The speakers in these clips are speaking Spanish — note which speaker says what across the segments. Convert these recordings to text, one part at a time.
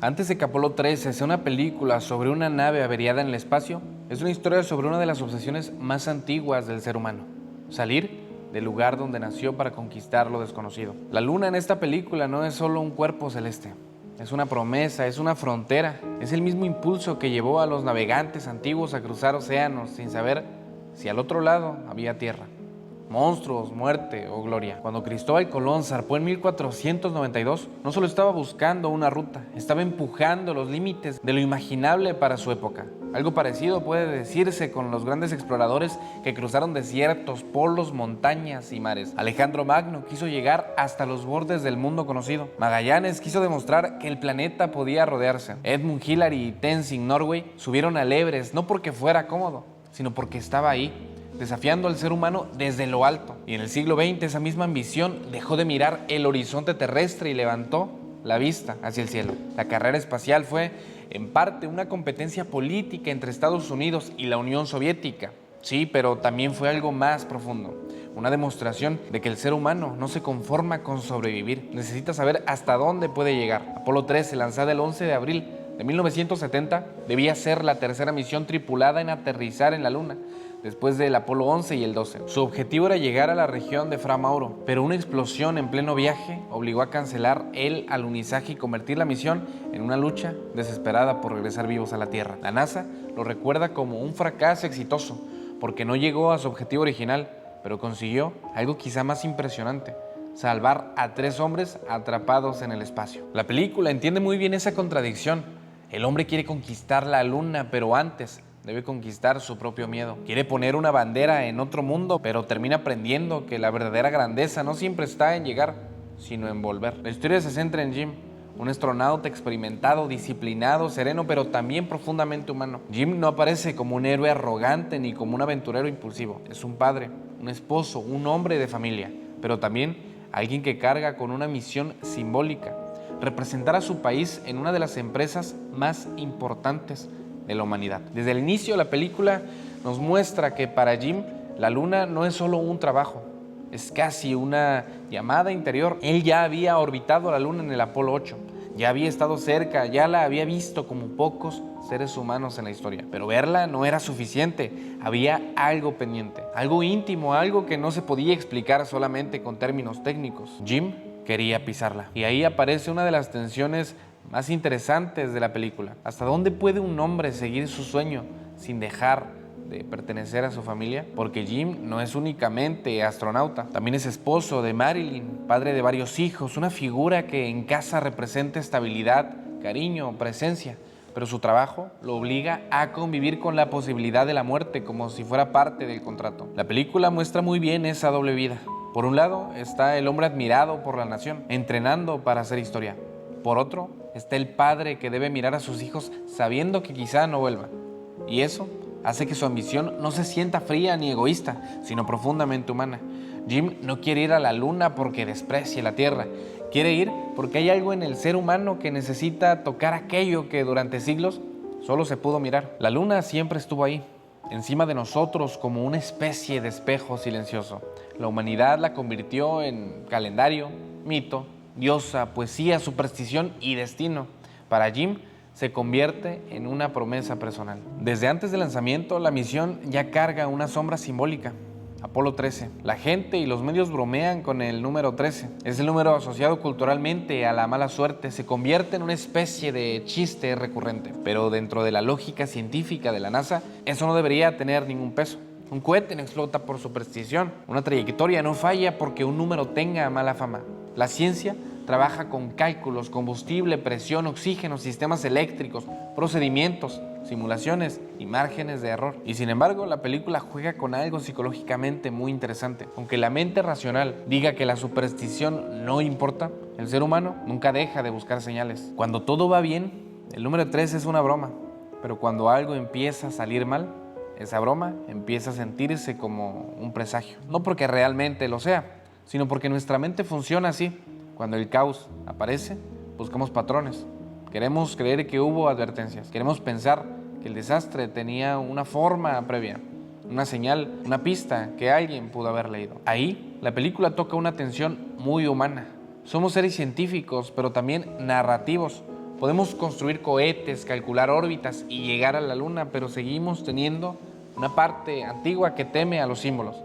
Speaker 1: Antes de que Apolo 13 sea una película sobre una nave averiada en el espacio, es una historia sobre una de las obsesiones más antiguas del ser humano: salir del lugar donde nació para conquistar lo desconocido. La luna en esta película no es solo un cuerpo celeste, es una promesa, es una frontera, es el mismo impulso que llevó a los navegantes antiguos a cruzar océanos sin saber si al otro lado había tierra, monstruos, muerte o gloria. Cuando Cristóbal Colón zarpó en 1492, no solo estaba buscando una ruta, estaba empujando los límites de lo imaginable para su época. Algo parecido puede decirse con los grandes exploradores que cruzaron desiertos, polos, montañas y mares. Alejandro Magno quiso llegar hasta los bordes del mundo conocido. Magallanes quiso demostrar que el planeta podía rodearse. Edmund Hillary y Tenzing Norgay subieron al Everest no porque fuera cómodo, sino porque estaba ahí, desafiando al ser humano desde lo alto. Y en el siglo XX esa misma ambición dejó de mirar el horizonte terrestre y levantó la vista hacia el cielo. La carrera espacial fue, en parte, una competencia política entre Estados Unidos y la Unión Soviética. Sí, pero también fue algo más profundo. Una demostración de que el ser humano no se conforma con sobrevivir. Necesita saber hasta dónde puede llegar. Apolo 13, lanzada el 11 de abril de 1970, debía ser la tercera misión tripulada en aterrizar en la Luna, después del Apolo 11 y el 12. Su objetivo era llegar a la región de Fra Mauro, pero una explosión en pleno viaje obligó a cancelar el alunizaje y convertir la misión en una lucha desesperada por regresar vivos a la Tierra. La NASA lo recuerda como un fracaso exitoso, porque no llegó a su objetivo original, pero consiguió algo quizá más impresionante: salvar a 3 hombres atrapados en el espacio. La película entiende muy bien esa contradicción. El hombre quiere conquistar la Luna, pero antes debe conquistar su propio miedo. Quiere poner una bandera en otro mundo, pero termina aprendiendo que la verdadera grandeza no siempre está en llegar, sino en volver. La historia se centra en Jim, un astronauta experimentado, disciplinado, sereno, pero también profundamente humano. Jim no aparece como un héroe arrogante ni como un aventurero impulsivo. Es un padre, un esposo, un hombre de familia, pero también alguien que carga con una misión simbólica: representar a su país en una de las empresas más importantes de la humanidad. Desde el inicio, la película nos muestra que para Jim la Luna no es solo un trabajo, es casi una llamada interior. Él ya había orbitado la Luna en el Apolo 8, ya había estado cerca, ya la había visto como pocos seres humanos en la historia. Pero verla no era suficiente, había algo pendiente, algo íntimo, algo que no se podía explicar solamente con términos técnicos. Jim quería pisarla. Y ahí aparece una de las tensiones más interesantes de la película. ¿Hasta dónde puede un hombre seguir su sueño sin dejar de pertenecer a su familia? Porque Jim no es únicamente astronauta, también es esposo de Marilyn, padre de varios hijos, una figura que en casa representa estabilidad, cariño, presencia. Pero su trabajo lo obliga a convivir con la posibilidad de la muerte como si fuera parte del contrato. La película muestra muy bien esa doble vida. Por un lado está el hombre admirado por la nación, entrenando para hacer historia. Por otro está el padre que debe mirar a sus hijos sabiendo que quizá no vuelva. Y eso hace que su ambición no se sienta fría ni egoísta, sino profundamente humana. Jim no quiere ir a la Luna porque desprecie la Tierra. Quiere ir porque hay algo en el ser humano que necesita tocar aquello que durante siglos solo se pudo mirar. La Luna siempre estuvo ahí, encima de nosotros, como una especie de espejo silencioso. La humanidad la convirtió en calendario, mito, diosa, poesía, superstición y destino. Para Jim se convierte en una promesa personal. Desde antes del lanzamiento, la misión ya carga una sombra simbólica: Apolo 13. La gente y los medios bromean con el número 13. Es el número asociado culturalmente a la mala suerte. Se convierte en una especie de chiste recurrente. Pero dentro de la lógica científica de la NASA, eso no debería tener ningún peso. Un cohete no explota por superstición. Una trayectoria no falla porque un número tenga mala fama. La ciencia trabaja con cálculos, combustible, presión, oxígeno, sistemas eléctricos, procedimientos, simulaciones y márgenes de error. Y sin embargo, la película juega con algo psicológicamente muy interesante. Aunque la mente racional diga que la superstición no importa, el ser humano nunca deja de buscar señales. Cuando todo va bien, el número 3 es una broma. Pero cuando algo empieza a salir mal, esa broma empieza a sentirse como un presagio. No porque realmente lo sea, sino porque nuestra mente funciona así. Cuando el caos aparece, buscamos patrones. Queremos creer que hubo advertencias. Queremos pensar que el desastre tenía una forma previa, una señal, una pista que alguien pudo haber leído. Ahí, la película toca una tensión muy humana. Somos seres científicos, pero también narrativos. Podemos construir cohetes, calcular órbitas y llegar a la Luna, pero seguimos teniendo una parte antigua que teme a los símbolos,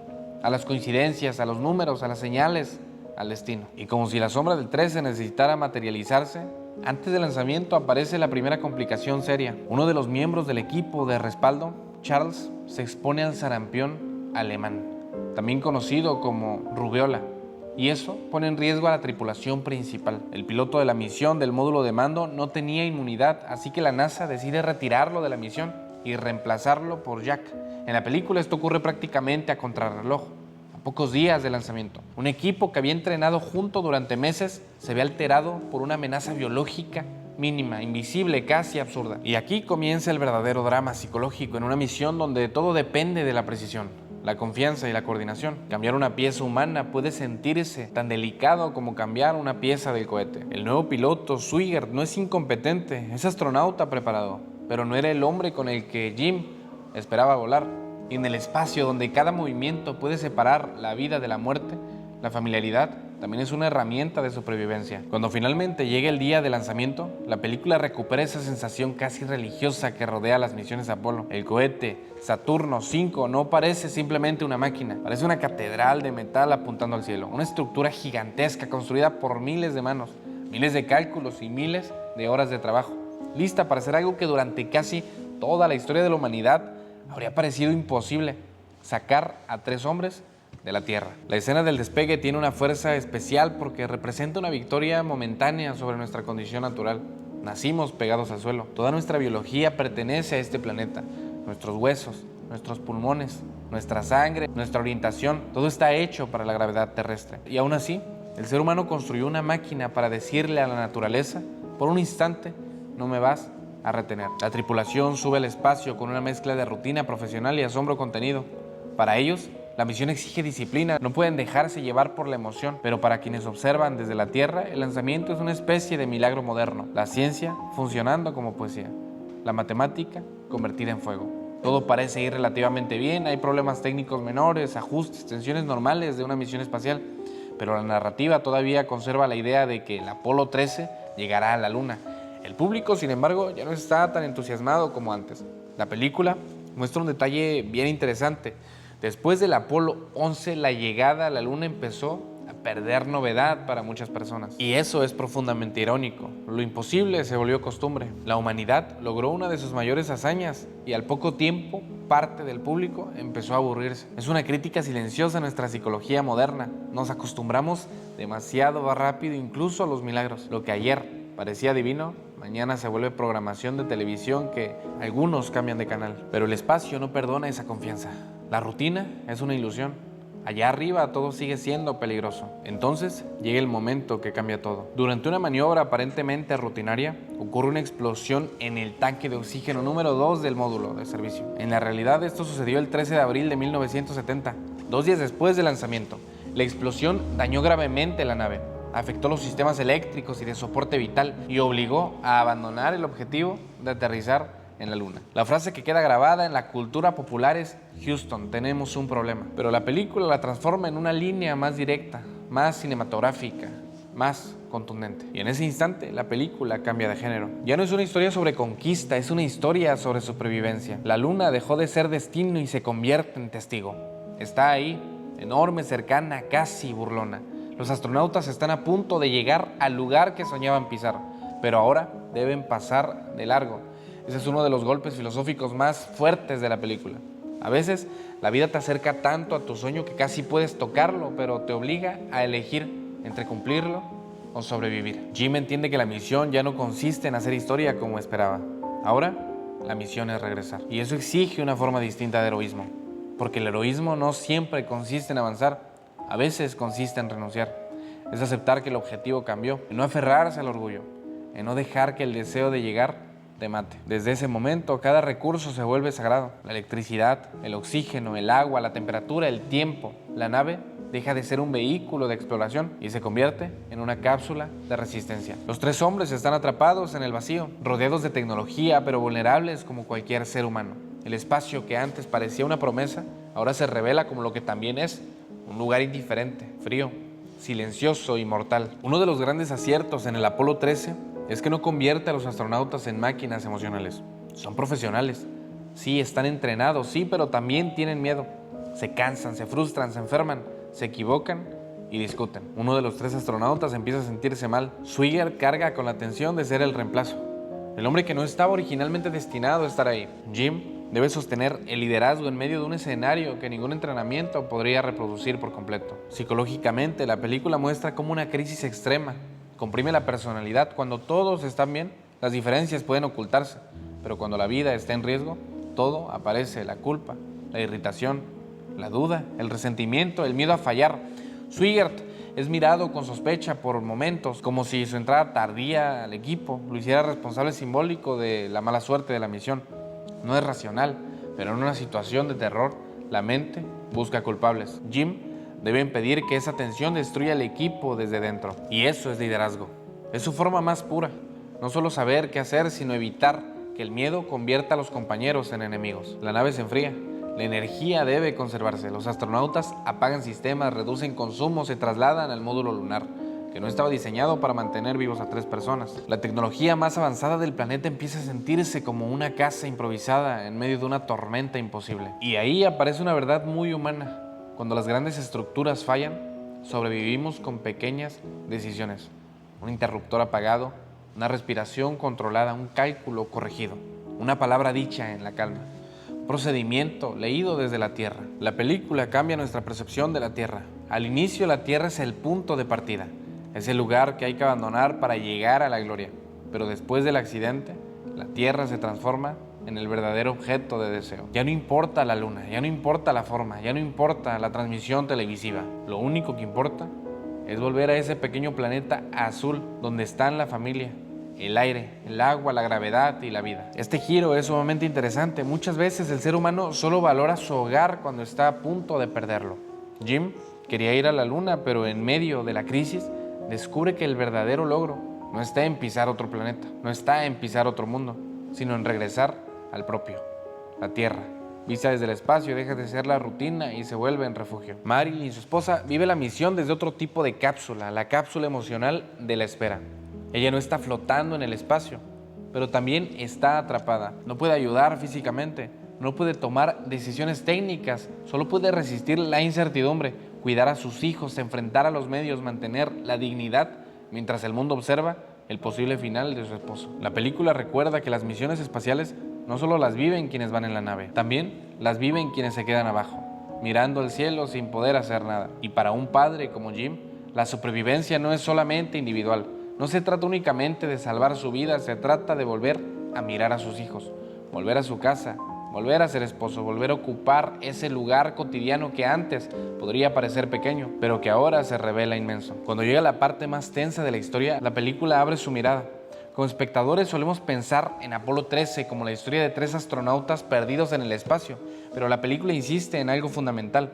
Speaker 1: a las coincidencias, a los números, a las señales, al destino. Y como si la sombra del 13 necesitara materializarse, antes del lanzamiento aparece la primera complicación seria. Uno de los miembros del equipo de respaldo, Charles, se expone al sarampión alemán, también conocido como rubiola, y eso pone en riesgo a la tripulación principal. El piloto de la misión del módulo de mando no tenía inmunidad, así que la NASA decide retirarlo de la misión y reemplazarlo por Jack. En la película esto ocurre prácticamente a contrarreloj, a pocos días del lanzamiento. Un equipo que había entrenado junto durante meses se ve alterado por una amenaza biológica mínima, invisible, casi absurda. Y aquí comienza el verdadero drama psicológico en una misión donde todo depende de la precisión, la confianza y la coordinación. Cambiar una pieza humana puede sentirse tan delicado como cambiar una pieza del cohete. El nuevo piloto, Swigert, no es incompetente, es astronauta preparado, pero no era el hombre con el que Jim esperaba volar. Y en el espacio donde cada movimiento puede separar la vida de la muerte, la familiaridad también es una herramienta de supervivencia. Cuando finalmente llega el día de lanzamiento, la película recupera esa sensación casi religiosa que rodea las misiones Apolo. El cohete Saturno V no parece simplemente una máquina, parece una catedral de metal apuntando al cielo, una estructura gigantesca construida por miles de manos, miles de cálculos y miles de horas de trabajo, lista para hacer algo que durante casi toda la historia de la humanidad habría parecido imposible: sacar a 3 hombres de la Tierra. La escena del despegue tiene una fuerza especial porque representa una victoria momentánea sobre nuestra condición natural. Nacimos pegados al suelo. Toda nuestra biología pertenece a este planeta. Nuestros huesos, nuestros pulmones, nuestra sangre, nuestra orientación, todo está hecho para la gravedad terrestre. Y aún así, el ser humano construyó una máquina para decirle a la naturaleza: por un instante, no me vas a retener. La tripulación sube al espacio con una mezcla de rutina profesional y asombro contenido. Para ellos, la misión exige disciplina, no pueden dejarse llevar por la emoción, pero para quienes observan desde la Tierra, el lanzamiento es una especie de milagro moderno. La ciencia funcionando como poesía, la matemática convertida en fuego. Todo parece ir relativamente bien, hay problemas técnicos menores, ajustes, tensiones normales de una misión espacial, pero la narrativa todavía conserva la idea de que el Apolo 13 llegará a la Luna. El público, sin embargo, ya no está tan entusiasmado como antes. La película muestra un detalle bien interesante. Después del Apolo 11, la llegada a la Luna empezó a perder novedad para muchas personas. Y eso es profundamente irónico. Lo imposible se volvió costumbre. La humanidad logró una de sus mayores hazañas y al poco tiempo parte del público empezó a aburrirse. Es una crítica silenciosa a nuestra psicología moderna. Nos acostumbramos demasiado rápido incluso a los milagros. Lo que ayer parecía divino, mañana se vuelve programación de televisión que algunos cambian de canal. Pero el espacio no perdona esa confianza. La rutina es una ilusión. Allá arriba todo sigue siendo peligroso. Entonces llega el momento que cambia todo. Durante una maniobra aparentemente rutinaria, ocurre una explosión en el tanque de oxígeno número 2 del módulo de servicio. En la realidad esto sucedió el 13 de abril de 1970, 2 días después del lanzamiento. La explosión dañó gravemente la nave, afectó los sistemas eléctricos y de soporte vital y obligó a abandonar el objetivo de aterrizar en la Luna. La frase que queda grabada en la cultura popular es: Houston, tenemos un problema. Pero la película la transforma en una línea más directa, más cinematográfica, más contundente. Y en ese instante la película cambia de género. Ya no es una historia sobre conquista, es una historia sobre supervivencia. La Luna dejó de ser destino y se convierte en testigo. Está ahí, enorme, cercana, casi burlona. Los astronautas están a punto de llegar al lugar que soñaban pisar, pero ahora deben pasar de largo. Ese es uno de los golpes filosóficos más fuertes de la película. A veces la vida te acerca tanto a tu sueño que casi puedes tocarlo, pero te obliga a elegir entre cumplirlo o sobrevivir. Jim entiende que la misión ya no consiste en hacer historia como esperaba. Ahora la misión es regresar. Y eso exige una forma distinta de heroísmo, porque el heroísmo no siempre consiste en avanzar, a veces consiste en renunciar. Es aceptar que el objetivo cambió, en no aferrarse al orgullo, en no dejar que el deseo de llegar te mate. Desde ese momento, cada recurso se vuelve sagrado. La electricidad, el oxígeno, el agua, la temperatura, el tiempo. La nave deja de ser un vehículo de exploración y se convierte en una cápsula de resistencia. Los 3 hombres están atrapados en el vacío, rodeados de tecnología, pero vulnerables como cualquier ser humano. El espacio que antes parecía una promesa, ahora se revela como lo que también es: un lugar indiferente, frío, silencioso y mortal. Uno de los grandes aciertos en el Apolo 13 es que no convierte a los astronautas en máquinas emocionales. Son profesionales. Sí, están entrenados, sí, pero también tienen miedo. Se cansan, se frustran, se enferman, se equivocan y discuten. Uno de los 3 astronautas empieza a sentirse mal. Swigert carga con la tensión de ser el reemplazo, el hombre que no estaba originalmente destinado a estar ahí. Jim debe sostener el liderazgo en medio de un escenario que ningún entrenamiento podría reproducir por completo. Psicológicamente, la película muestra cómo una crisis extrema comprime la personalidad. Cuando todos están bien, las diferencias pueden ocultarse, pero cuando la vida está en riesgo, todo aparece: la culpa, la irritación, la duda, el resentimiento, el miedo a fallar. Swigert es mirado con sospecha por momentos, como si su entrada tardía al equipo lo hiciera responsable simbólico de la mala suerte de la misión. No es racional, pero en una situación de terror, la mente busca culpables. Jim debe impedir que esa tensión destruya el equipo desde dentro. Y eso es liderazgo. Es su forma más pura. No solo saber qué hacer, sino evitar que el miedo convierta a los compañeros en enemigos. La nave se enfría. La energía debe conservarse. Los astronautas apagan sistemas, reducen consumo, se trasladan al módulo lunar, que no estaba diseñado para mantener vivos a 3 personas. La tecnología más avanzada del planeta empieza a sentirse como una casa improvisada en medio de una tormenta imposible. Y ahí aparece una verdad muy humana. Cuando las grandes estructuras fallan, sobrevivimos con pequeñas decisiones. Un interruptor apagado, una respiración controlada, un cálculo corregido, una palabra dicha en la calma. Procedimiento leído desde la Tierra. La película cambia nuestra percepción de la Tierra. Al inicio, la Tierra es el punto de partida, es el lugar que hay que abandonar para llegar a la gloria. Pero después del accidente, la Tierra se transforma en el verdadero objeto de deseo. Ya no importa la luna, ya no importa la forma, ya no importa la transmisión televisiva. Lo único que importa es volver a ese pequeño planeta azul donde están la familia, el aire, el agua, la gravedad y la vida. Este giro es sumamente interesante. Muchas veces el ser humano solo valora su hogar cuando está a punto de perderlo. Jim quería ir a la luna, pero en medio de la crisis descubre que el verdadero logro no está en pisar otro planeta, no está en pisar otro mundo, sino en regresar al propio, la Tierra. Vista desde el espacio, deja de ser la rutina y se vuelve en refugio. Mary y su esposa vive la misión desde otro tipo de cápsula, la cápsula emocional de la espera. Ella no está flotando en el espacio, pero también está atrapada. No puede ayudar físicamente, no puede tomar decisiones técnicas, solo puede resistir la incertidumbre, cuidar a sus hijos, enfrentar a los medios, mantener la dignidad mientras el mundo observa el posible final de su esposo. La película recuerda que las misiones espaciales no solo las viven quienes van en la nave, también las viven quienes se quedan abajo, mirando al cielo sin poder hacer nada. Y para un padre como Jim, la supervivencia no es solamente individual. No se trata únicamente de salvar su vida, se trata de volver a mirar a sus hijos, volver a su casa, volver a ser esposo, volver a ocupar ese lugar cotidiano que antes podría parecer pequeño, pero que ahora se revela inmenso. Cuando llega la parte más tensa de la historia, la película abre su mirada. Como espectadores solemos pensar en Apolo 13 como la historia de 3 astronautas perdidos en el espacio, pero la película insiste en algo fundamental.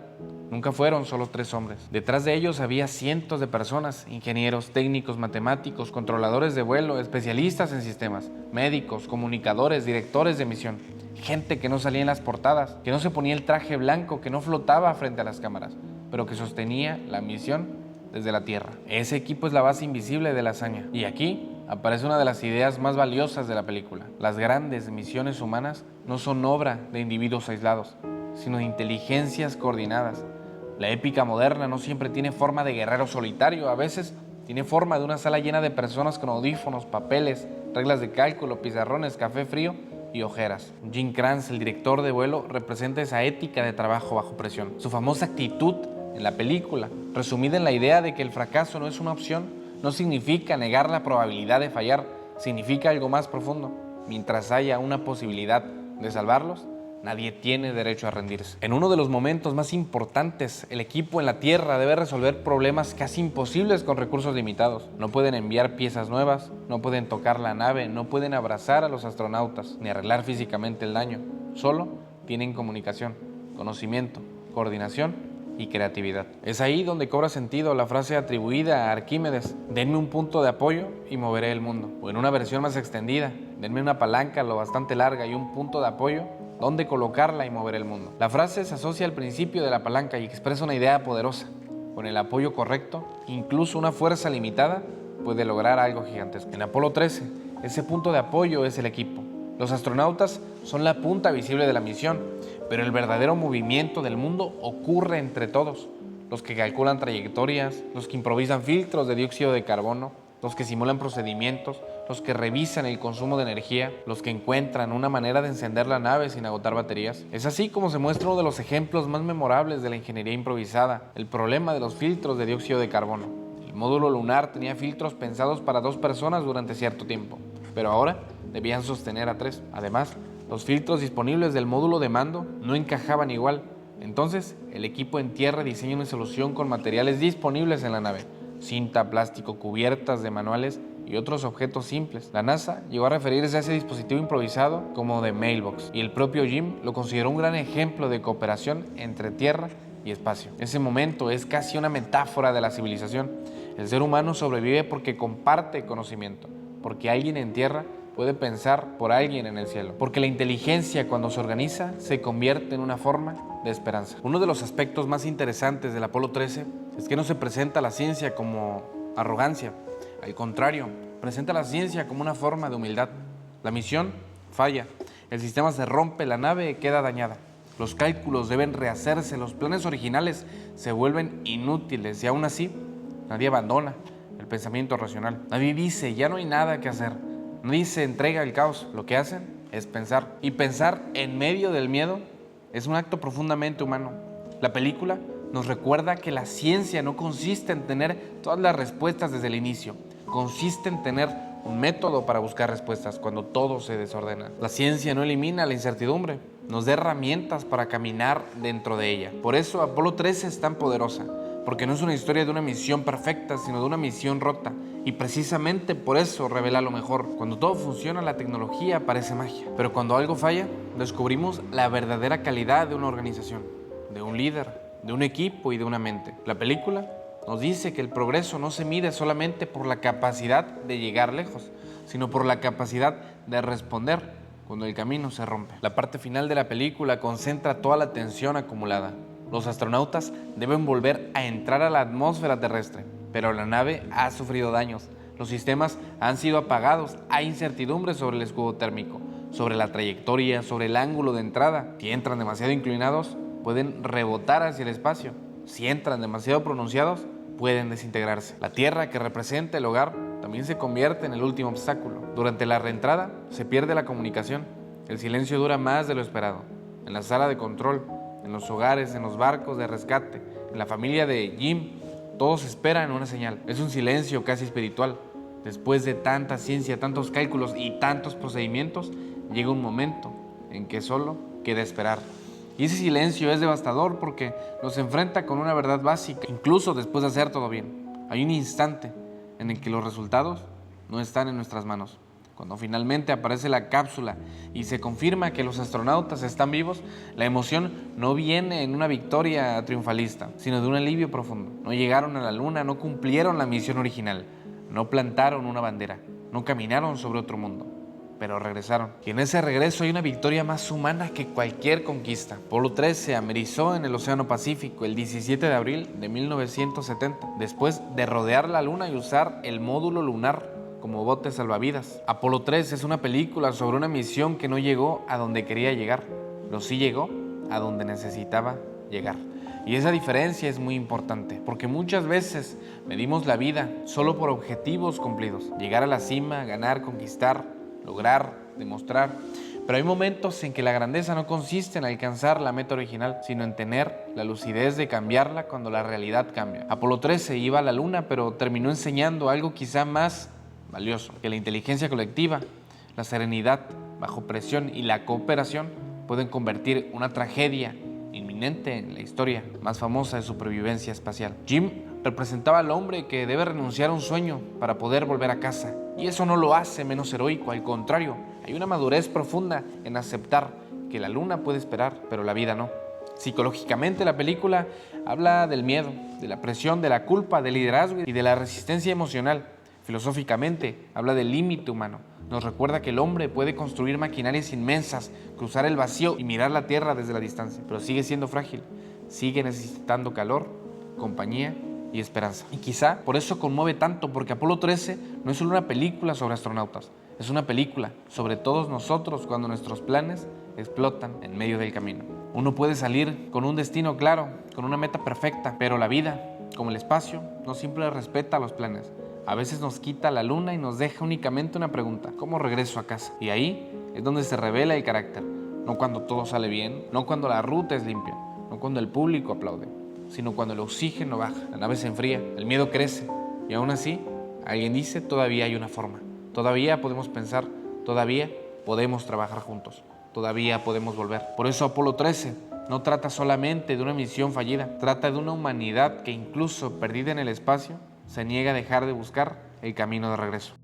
Speaker 1: Nunca fueron solo 3 hombres. Detrás de ellos había cientos de personas: ingenieros, técnicos, matemáticos, controladores de vuelo, especialistas en sistemas, médicos, comunicadores, directores de misión. Gente que no salía en las portadas, que no se ponía el traje blanco, que no flotaba frente a las cámaras, pero que sostenía la misión desde la Tierra. Ese equipo es la base invisible de la hazaña. Y aquí aparece una de las ideas más valiosas de la película. Las grandes misiones humanas no son obra de individuos aislados, sino de inteligencias coordinadas. La épica moderna no siempre tiene forma de guerrero solitario, a veces tiene forma de una sala llena de personas con audífonos, papeles, reglas de cálculo, pizarrones, café frío y ojeras. Jim Kranz, el director de vuelo, representa esa ética de trabajo bajo presión. Su famosa actitud en la película, resumida en la idea de que el fracaso no es una opción, no significa negar la probabilidad de fallar, significa algo más profundo. Mientras haya una posibilidad de salvarlos, nadie tiene derecho a rendirse. En uno de los momentos más importantes, el equipo en la Tierra debe resolver problemas casi imposibles con recursos limitados. No pueden enviar piezas nuevas, no pueden tocar la nave, no pueden abrazar a los astronautas, ni arreglar físicamente el daño. Solo tienen comunicación, conocimiento, coordinación y creatividad. Es ahí donde cobra sentido la frase atribuida a Arquímedes: denme un punto de apoyo y moveré el mundo. O en una versión más extendida: denme una palanca lo bastante larga y un punto de apoyo donde colocarla y mover el mundo. La frase se asocia al principio de la palanca y expresa una idea poderosa. Con el apoyo correcto, incluso una fuerza limitada puede lograr algo gigantesco. En Apolo 13, ese punto de apoyo es el equipo. Los astronautas son la punta visible de la misión, pero el verdadero movimiento del mundo ocurre entre todos. Los que calculan trayectorias, los que improvisan filtros de dióxido de carbono, los que simulan procedimientos, los que revisan el consumo de energía, los que encuentran una manera de encender la nave sin agotar baterías. Es así como se muestra uno de los ejemplos más memorables de la ingeniería improvisada, el problema de los filtros de dióxido de carbono. El módulo lunar tenía filtros pensados para 2 personas durante cierto tiempo, pero ahora debían sostener a 3. Además, los filtros disponibles del módulo de mando no encajaban igual. Entonces, el equipo en tierra diseña una solución con materiales disponibles en la nave: cinta, plástico, cubiertas de manuales y otros objetos simples. La NASA llegó a referirse a ese dispositivo improvisado como The Mailbox, y el propio Jim lo consideró un gran ejemplo de cooperación entre tierra y espacio. Ese momento es casi una metáfora de la civilización. El ser humano sobrevive porque comparte conocimiento, porque alguien en tierra puede pensar por alguien en el cielo, porque la inteligencia, cuando se organiza, se convierte en una forma de esperanza. Uno de los aspectos más interesantes del Apolo 13 es que no se presenta la ciencia como arrogancia. Al contrario, presenta la ciencia como una forma de humildad. La misión falla, el sistema se rompe, la nave queda dañada. Los cálculos deben rehacerse, los planes originales se vuelven inútiles y aún así nadie abandona el pensamiento racional. Nadie dice, ya no hay nada que hacer. Nadie se entrega al caos. Lo que hacen es pensar. Y pensar en medio del miedo es un acto profundamente humano. La película nos recuerda que la ciencia no consiste en tener todas las respuestas desde el inicio. Consiste en tener un método para buscar respuestas cuando todo se desordena. La ciencia no elimina la incertidumbre, nos da herramientas para caminar dentro de ella. Por eso Apolo 13 es tan poderosa, porque no es una historia de una misión perfecta, sino de una misión rota. Y precisamente por eso revela lo mejor. Cuando todo funciona, la tecnología parece magia. Pero cuando algo falla, descubrimos la verdadera calidad de una organización, de un líder, de un equipo y de una mente. La película nos dice que el progreso no se mide solamente por la capacidad de llegar lejos, sino por la capacidad de responder cuando el camino se rompe. La parte final de la película concentra toda la tensión acumulada. Los astronautas deben volver a entrar a la atmósfera terrestre, pero la nave ha sufrido daños. Los sistemas han sido apagados, hay incertidumbre sobre el escudo térmico, sobre la trayectoria, sobre el ángulo de entrada. Si entran demasiado inclinados, pueden rebotar hacia el espacio. Si entran demasiado pronunciados, pueden desintegrarse. La Tierra, que representa el hogar, también se convierte en el último obstáculo. Durante la reentrada se pierde la comunicación. El silencio dura más de lo esperado. En la sala de control, en los hogares, en los barcos de rescate, en la familia de Jim, todos esperan una señal. Es un silencio casi espiritual. Después de tanta ciencia, tantos cálculos y tantos procedimientos, llega un momento en que solo queda esperar. Y ese silencio es devastador porque nos enfrenta con una verdad básica, incluso después de hacer todo bien. Hay un instante en el que los resultados no están en nuestras manos. Cuando finalmente aparece la cápsula y se confirma que los astronautas están vivos, la emoción no viene en una victoria triunfalista, sino de un alivio profundo. No llegaron a la luna, no cumplieron la misión original, no plantaron una bandera, no caminaron sobre otro mundo, pero regresaron. Y en ese regreso hay una victoria más humana que cualquier conquista. Apolo 13 amerizó en el Océano Pacífico el 17 de abril de 1970, después de rodear la luna y usar el módulo lunar como bote salvavidas. Apolo 13 es una película sobre una misión que no llegó a donde quería llegar, pero sí llegó a donde necesitaba llegar. Y esa diferencia es muy importante, porque muchas veces medimos la vida solo por objetivos cumplidos. Llegar a la cima, ganar, conquistar, lograr, demostrar. Pero hay momentos en que la grandeza no consiste en alcanzar la meta original, sino en tener la lucidez de cambiarla cuando la realidad cambia. Apolo 13 iba a la luna, pero terminó enseñando algo quizá más valioso, que la inteligencia colectiva, la serenidad bajo presión y la cooperación pueden convertir una tragedia inminente en la historia más famosa de supervivencia espacial. Jim representaba al hombre que debe renunciar a un sueño para poder volver a casa. Y eso no lo hace menos heroico, al contrario, hay una madurez profunda en aceptar que la luna puede esperar, pero la vida no. Psicológicamente, la película habla del miedo, de la presión, de la culpa, del liderazgo y de la resistencia emocional. Filosóficamente, habla del límite humano. Nos recuerda que el hombre puede construir maquinarias inmensas, cruzar el vacío y mirar la Tierra desde la distancia, pero sigue siendo frágil, sigue necesitando calor, compañía y esperanza. Y quizá por eso conmueve tanto, porque Apolo 13 no es solo una película sobre astronautas, es una película sobre todos nosotros cuando nuestros planes explotan en medio del camino. Uno puede salir con un destino claro, con una meta perfecta, pero la vida, como el espacio, no siempre respeta los planes. A veces nos quita la luna y nos deja únicamente una pregunta: ¿cómo regreso a casa? Y ahí es donde se revela el carácter. No cuando todo sale bien, no cuando la ruta es limpia, no cuando el público aplaude, sino cuando el oxígeno baja, la nave se enfría, el miedo crece y aún así alguien dice: todavía hay una forma, todavía podemos pensar, todavía podemos trabajar juntos, todavía podemos volver. Por eso Apolo 13 no trata solamente de una misión fallida, trata de una humanidad que incluso perdida en el espacio se niega a dejar de buscar el camino de regreso.